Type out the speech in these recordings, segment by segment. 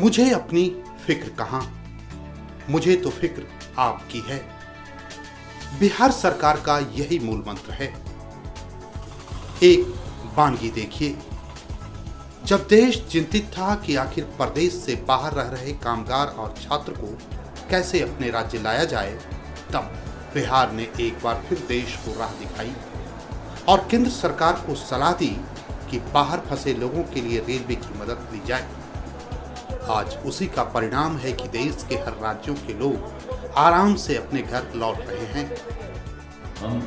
मुझे अपनी फिक्र कहां, मुझे तो फिक्र आपकी है। बिहार सरकार का यही मूल मंत्र है। एक वानगी देखिए। जब देश चिंतित था कि आखिर प्रदेश से बाहर रह रहे कामगार और छात्र को कैसे अपने राज्य लाया जाए, तब बिहार ने एक बार फिर देश को राह दिखाई और केंद्र सरकार को सलाह दी कि बाहर फंसे लोगों के लिए रेलवे की मदद ली जाए। आज उसी का परिणाम है कि देश के हर राज्यों के लोग आराम से अपने घर लौट रहे हैं। हम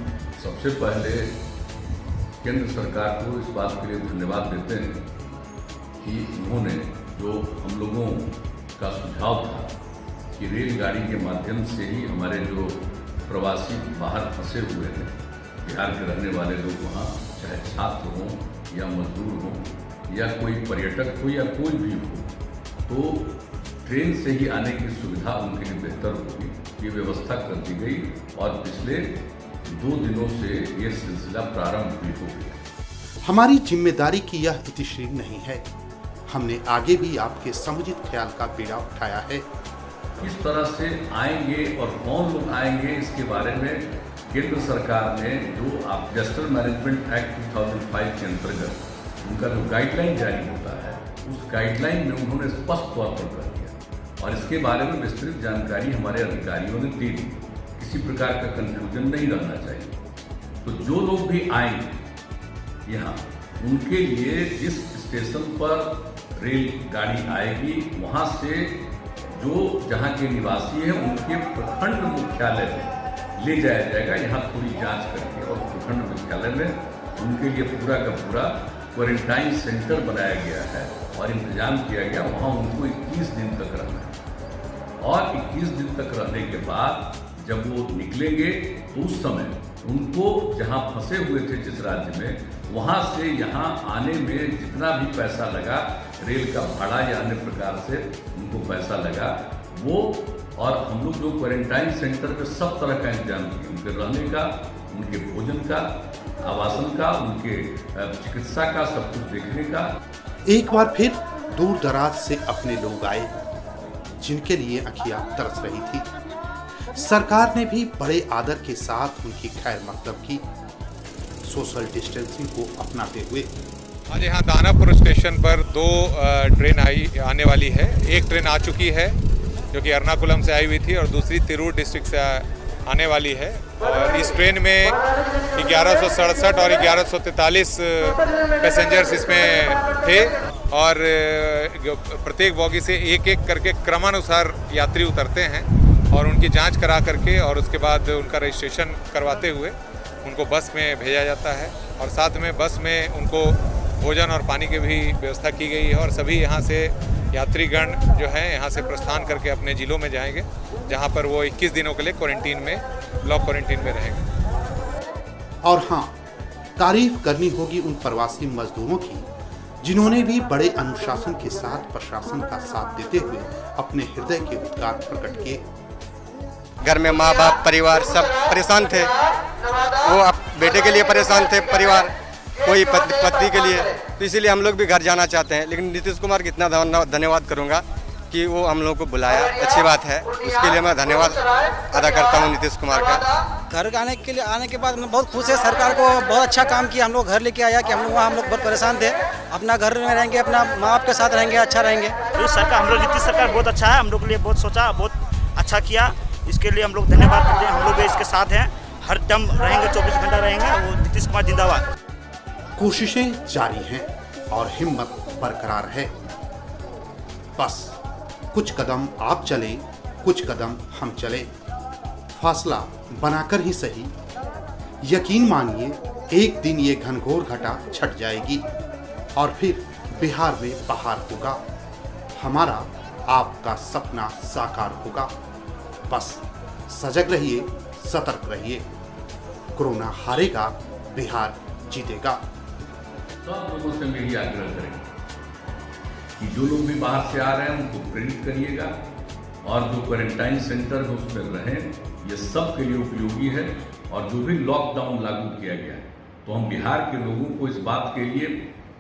सबसे पहले केंद्र सरकार को इस बात के लिए धन्यवाद देते हैं कि उन्होंने जो हम लोगों का सुझाव था कि रेलगाड़ी के माध्यम से ही हमारे जो प्रवासी बाहर फंसे हुए हैं, बिहार के रहने वाले लोग वहाँ चाहे छात्र हों या मजदूर हों या कोई पर्यटक हो या कोई भी हो, तो ट्रेन से ही आने की सुविधा उनके लिए बेहतर होगी, ये व्यवस्था कर दी गई और पिछले 2 दिनों से ये सिलसिला प्रारंभ भी हो गया। हमारी जिम्मेदारी की यह इतिश्री नहीं है। हमने आगे भी आपके समुचित ख्याल का बीड़ा उठाया है। किस तरह से आएंगे और कौन लोग आएंगे, इसके बारे में केंद्र सरकार ने जो डिजास्टर मैनेजमेंट एक्ट 2005 के अंतर्गत उनका जो गाइडलाइन जारी होता है, उस गाइडलाइन में उन्होंने स्पष्ट तौर पर कर दिया और इसके बारे में विस्तृत जानकारी हमारे अधिकारियों ने दे दी। किसी प्रकार का कंफ्यूजन नहीं रहना चाहिए। तो जो लोग भी आएंगे यहाँ, उनके लिए जिस स्टेशन पर रेलगाड़ी आएगी, वहाँ से जो जहाँ के निवासी हैं उनके प्रखंड मुख्यालय में ले जाया जाएगा। यहाँ पूरी जांच करके और प्रखंड मुख्यालय में उनके लिए पूरा का पूरा क्वारंटाइन सेंटर बनाया गया है और इंतजाम किया गया। वहाँ उनको 21 दिन तक रहना है और 21 दिन तक रहने के बाद जब वो निकलेंगे तो उस समय उनको जहाँ फंसे हुए थे जिस राज्य में, वहाँ से यहाँ आने में जितना भी पैसा लगा, रेल का भाड़ा या अन्य प्रकार से उनको पैसा लगा, वो और हम लोग जो क्वारंटाइन सेंटर में सब तरह का इंतजाम किए, उनके रहने का, उनके भोजन का, आवासन का, उनके चिकित्सा का, सब कुछ देखने का। एक बार फिर दूर दराज से अपने लोग आए जिनके लिए अखियां तरस रही थी। सरकार ने भी बड़े आदर के साथ उनकी खैर मकदम की, सोशल डिस्टेंसिंग को अपनाते हुए। आज यहाँ दानापुर स्टेशन पर 2 ट्रेन आने वाली है। एक ट्रेन आ चुकी है जो कि एर्नाकुलम से आई हुई थी और दूसरी तिरूर डिस्ट्रिक्ट से आने वाली है। और इस ट्रेन में 1167 और 1143 पैसेंजर्स इसमें थे और प्रत्येक बोगी से एक एक करके क्रमानुसार यात्री उतरते हैं और उनकी जांच करा करके और उसके बाद उनका रजिस्ट्रेशन करवाते हुए उनको बस में भेजा जाता है। और साथ में बस में उनको भोजन और पानी की भी व्यवस्था की गई है और सभी यहाँ से यात्रीगण जो हैं यहाँ से प्रस्थान करके अपने जिलों में जाएंगे, जहाँ पर वो 21 दिनों के लिए क्वारंटीन में, ब्लॉक क्वारंटीन में रहेंगे। और हाँ, तारीफ करनी होगी उन प्रवासी मजदूरों की जिन्होंने भी बड़े अनुशासन के साथ प्रशासन का साथ देते हुए अपने हृदय के उद्गार प्रकट किए। घर में माँ बाप परिवार सब परेशान थे। वो अब बेटे के लिए परेशान थे, परिवार कोई पत्नी के लिए, तो इसीलिए हम लोग भी घर जाना चाहते हैं। लेकिन नीतीश कुमार की इतना धन्यवाद करूंगा कि वो हम लोग को बुलाया, अच्छी बात है। उसके लिए मैं धन्यवाद अदा करता हूं नीतीश कुमार का। घर आने के बाद मैं बहुत खुश है। सरकार को बहुत अच्छा काम किया, हम लोग घर लेके आया कि हम लोग बहुत परेशान थे। अपना घर में रहेंगे, अपना माँ बाप के साथ रहेंगे, अच्छा रहेंगे। तो सरकार, हम लोग नीतीश सरकार बहुत अच्छा है, हम लोग के लिए बहुत सोचा, बहुत अच्छा किया। इसके लिए हम लोग धन्यवाद करते हैं। हम लोग भी इसके साथ हैं, हर टाइम रहेंगे, 24 घंटा रहेंगे। वो नीतीश कुमार जिंदाबाद। कोशिशें जारी हैं और हिम्मत बरकरार है। बस कुछ कदम आप चले, कुछ कदम हम चले, फासला बनाकर ही सही। यकीन मानिए एक दिन ये घनघोर घटा छट जाएगी और फिर बिहार में बहार होगा। हमारा आपका सपना साकार होगा। बस सजग रहिए, सतर्क रहिए। कोरोना हारेगा, बिहार जीतेगा। सब लोगों से मेरी आग्रह करेंगे कि जो लोग भी बाहर से आ रहे हैं उनको प्रेरित करिएगा और जो क्वारंटाइन सेंटर है उसमें रहें। ये सब के लिए उपयोगी है। और जो भी लॉकडाउन लागू किया गया है, तो हम बिहार के लोगों को इस बात के लिए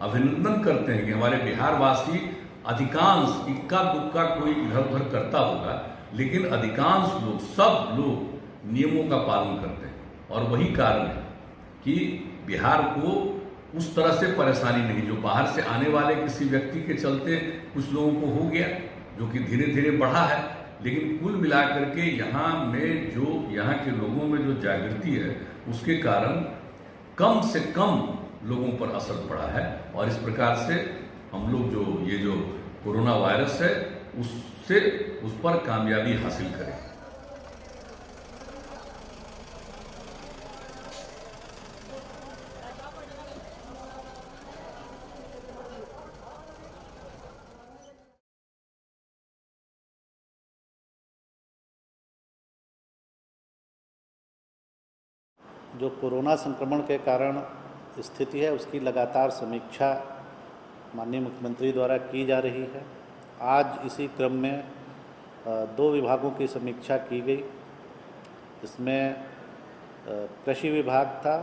अभिनंदन करते हैं कि हमारे बिहार वासी अधिकांश इक्का दुक्का कोई इधर उधर करता होगा, लेकिन अधिकांश लोग, सब लोग नियमों का पालन करते हैं। और वही कारण है कि बिहार को उस तरह से परेशानी नहीं, जो बाहर से आने वाले किसी व्यक्ति के चलते कुछ लोगों को हो गया, जो कि धीरे धीरे बढ़ा है, लेकिन कुल मिलाकर के यहाँ के लोगों में जो जागृति है, उसके कारण कम से कम लोगों पर असर पड़ा है। और इस प्रकार से हम लोग जो कोरोना वायरस है उस पर कामयाबी हासिल करें। जो कोरोना संक्रमण के कारण स्थिति है उसकी लगातार समीक्षा माननीय मुख्यमंत्री द्वारा की जा रही है। आज इसी क्रम में 2 विभागों की समीक्षा की गई। इसमें कृषि विभाग था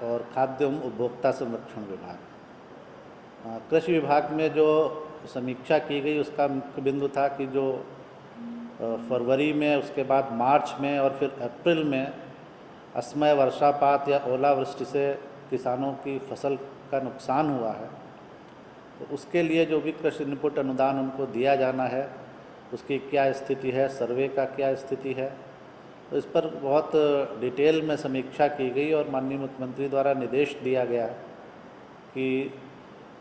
और खाद्य एवं उपभोक्ता संरक्षण विभाग। कृषि विभाग में जो समीक्षा की गई उसका मुख्य बिंदु था कि जो फरवरी में, उसके बाद मार्च में और फिर अप्रैल में असमय वर्षापात या ओलावृष्टि से किसानों की फसल का नुकसान हुआ है, तो उसके लिए जो भी कृषि इनपुट अनुदान उनको दिया जाना है उसकी क्या स्थिति है, सर्वे का क्या स्थिति है, तो इस पर बहुत डिटेल में समीक्षा की गई और माननीय मुख्यमंत्री द्वारा निर्देश दिया गया कि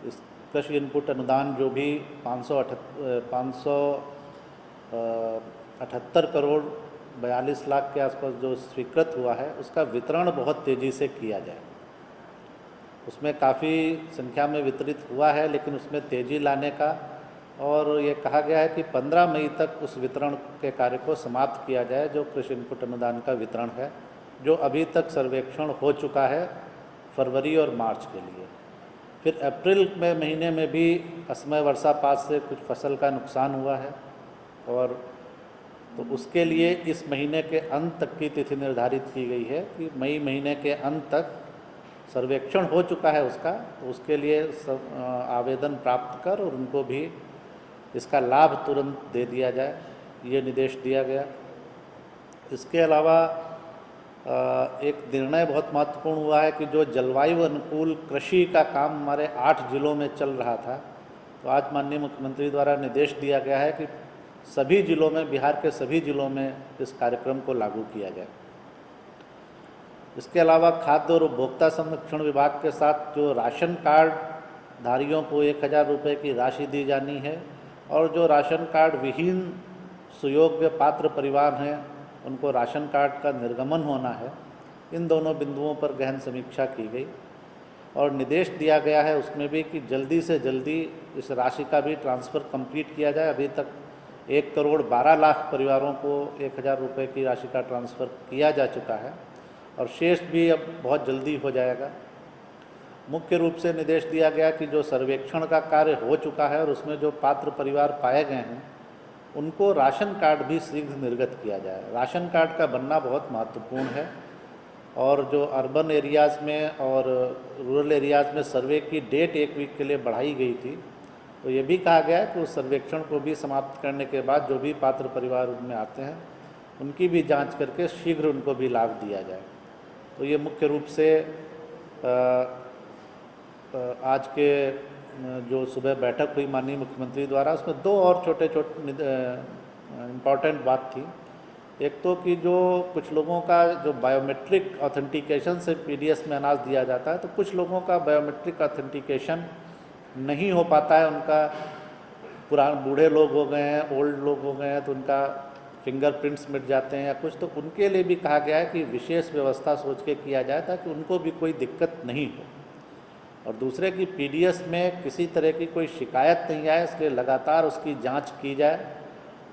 इस कृषि इनपुट अनुदान जो भी 578 करोड़ 42 लाख के आसपास जो स्वीकृत हुआ है उसका वितरण बहुत तेज़ी से किया जाए। उसमें काफ़ी संख्या में वितरित हुआ है, लेकिन उसमें तेज़ी लाने का, और ये कहा गया है कि 15 मई तक उस वितरण के कार्य को समाप्त किया जाए, जो कृषि इनपुट अनुदान का वितरण है, जो अभी तक सर्वेक्षण हो चुका है फरवरी और मार्च के लिए। फिर अप्रैल में महीने में भी असमय वर्षापात से कुछ फसल का नुकसान हुआ है, और तो उसके लिए इस महीने के अंत तक की तिथि निर्धारित की गई है कि मई महीने के अंत तक सर्वेक्षण हो चुका है उसका, तो उसके लिए आवेदन प्राप्त कर और उनको भी इसका लाभ तुरंत दे दिया जाए, ये निर्देश दिया गया। इसके अलावा एक निर्णय बहुत महत्वपूर्ण हुआ है कि जो जलवायु अनुकूल कृषि का काम हमारे 8 जिलों में चल रहा था, तो आज माननीय मुख्यमंत्री द्वारा निर्देश दिया गया है कि सभी जिलों में, बिहार के सभी जिलों में इस कार्यक्रम को लागू किया जाए। इसके अलावा खाद्य और उपभोक्ता संरक्षण विभाग के साथ जो राशन कार्ड धारियों को 1000 रुपये की राशि दी जानी है, और जो राशन कार्ड विहीन सुयोग्य पात्र परिवार हैं उनको राशन कार्ड का निर्गमन होना है, इन दोनों बिंदुओं पर गहन समीक्षा की गई और निर्देश दिया गया है उसमें भी कि जल्दी से जल्दी इस राशि का भी ट्रांसफ़र कंप्लीट किया जाए। अभी तक 1 करोड़ 12 लाख परिवारों को 1000 रुपये की राशि का ट्रांसफ़र किया जा चुका है और शेष भी अब बहुत जल्दी हो जाएगा। मुख्य रूप से निर्देश दिया गया कि जो सर्वेक्षण का कार्य हो चुका है और उसमें जो पात्र परिवार पाए गए हैं उनको राशन कार्ड भी शीघ्र निर्गत किया जाए। राशन कार्ड का बनना बहुत महत्वपूर्ण है, और जो अर्बन एरियाज़ में और रूरल एरियाज़ में सर्वे की डेट 1 वीक के लिए बढ़ाई गई थी, तो ये भी कहा गया है कि उस सर्वेक्षण को भी समाप्त करने के बाद जो भी पात्र परिवार उनमें आते हैं उनकी भी जांच करके शीघ्र उनको भी लाभ दिया जाए। तो ये मुख्य रूप से आज के जो सुबह बैठक हुई माननीय मुख्यमंत्री द्वारा, उसमें 2 और छोटे इम्पॉर्टेंट बात थी। एक तो कि जो कुछ लोगों का जो बायोमेट्रिक ऑथेंटिकेशन से पीडीएस में अनाज दिया जाता है, तो कुछ लोगों का बायोमेट्रिक ऑथेंटिकेशन नहीं हो पाता है, उनका पुराने बूढ़े लोग हो गए हैं, ओल्ड लोग हो गए हैं, तो उनका फिंगरप्रिंट्स मिट जाते हैं या कुछ, तो उनके लिए भी कहा गया है कि विशेष व्यवस्था सोच के किया जाए ताकि उनको भी कोई दिक्कत नहीं हो। और दूसरे की पीडीएस में किसी तरह की कोई शिकायत नहीं आए, इसलिए लगातार उसकी जांच की जाए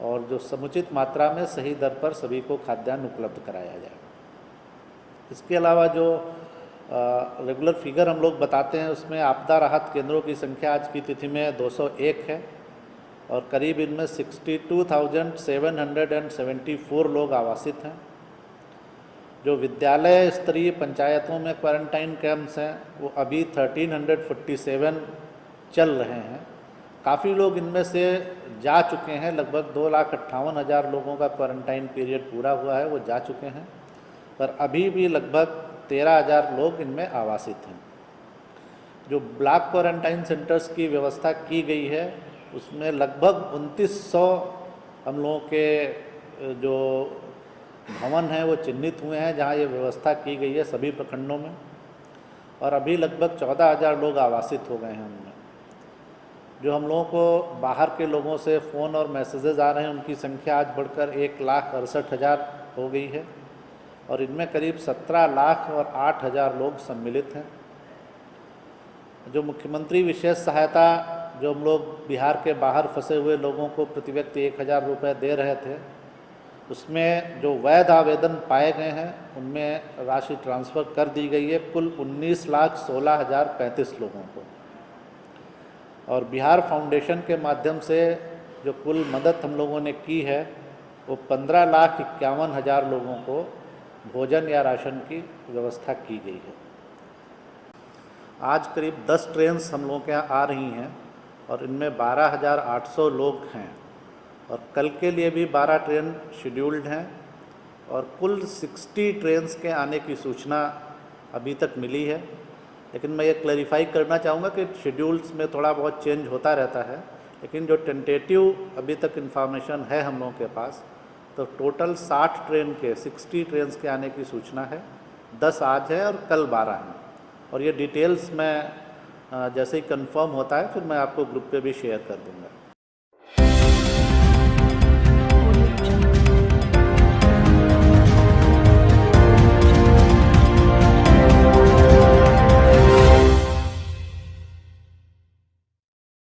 और जो समुचित मात्रा में सही दर पर सभी को खाद्यान्न उपलब्ध कराया जाए। इसके अलावा जो रेगुलर फिगर हम लोग बताते हैं उसमें आपदा राहत केंद्रों की संख्या आज की तिथि में 201 है और करीब इनमें 62,774 लोग आवासित हैं। जो विद्यालय स्तरीय पंचायतों में क्वारंटाइन कैंप्स हैं वो अभी 1347 चल रहे हैं। काफ़ी लोग इनमें से जा चुके हैं। लगभग 2,58,000 लोगों का क्वारंटाइन पीरियड पूरा हुआ है, वो जा चुके हैं। पर अभी भी लगभग 13,000 लोग इनमें आवासित हैं। जो ब्लॉक क्वारंटाइन सेंटर्स की व्यवस्था की गई है उसमें लगभग 2,900 हम लोगों के जो भवन हैं वो चिन्हित हुए हैं जहां ये व्यवस्था की गई है सभी प्रखंडों में, और अभी लगभग 14,000 लोग आवासित हो गए हैं उनमें। जो हम लोगों को बाहर के लोगों से फ़ोन और मैसेजेस आ रहे हैं उनकी संख्या आज बढ़कर 1,68,000 हो गई है, और इनमें करीब 17 लाख और 8,000 लोग सम्मिलित हैं। जो मुख्यमंत्री विशेष सहायता जो हम लोग बिहार के बाहर फंसे हुए लोगों को प्रति व्यक्ति 1,000 रुपये दे रहे थे, उसमें जो वैध आवेदन पाए गए हैं उनमें राशि ट्रांसफ़र कर दी गई है कुल 19,16,035 लोगों को। और बिहार फाउंडेशन के माध्यम से जो कुल मदद हम लोगों ने की है वो 15,51,000 लोगों को भोजन या राशन की व्यवस्था की गई है। आज करीब 10 ट्रेन्स हम लोगों के यहाँ आ रही हैं और इनमें 12,800 लोग हैं, और कल के लिए भी 12 ट्रेन शेड्यूल्ड हैं, और कुल 60 ट्रेन्स के आने की सूचना अभी तक मिली है। लेकिन मैं ये क्लैरिफाई करना चाहूँगा कि शेड्यूल्स में थोड़ा बहुत चेंज होता रहता है, लेकिन जो टेंटेटिव अभी तक इन्फॉर्मेशन है हम लोगों के पास, तो टोटल 60 ट्रेन के 60 ट्रेन्स के आने की सूचना है। 10 आज है और कल 12 हैं, और ये डिटेल्स मैं जैसे ही कंफर्म होता है फिर मैं आपको ग्रुप पे भी शेयर कर दूँगा।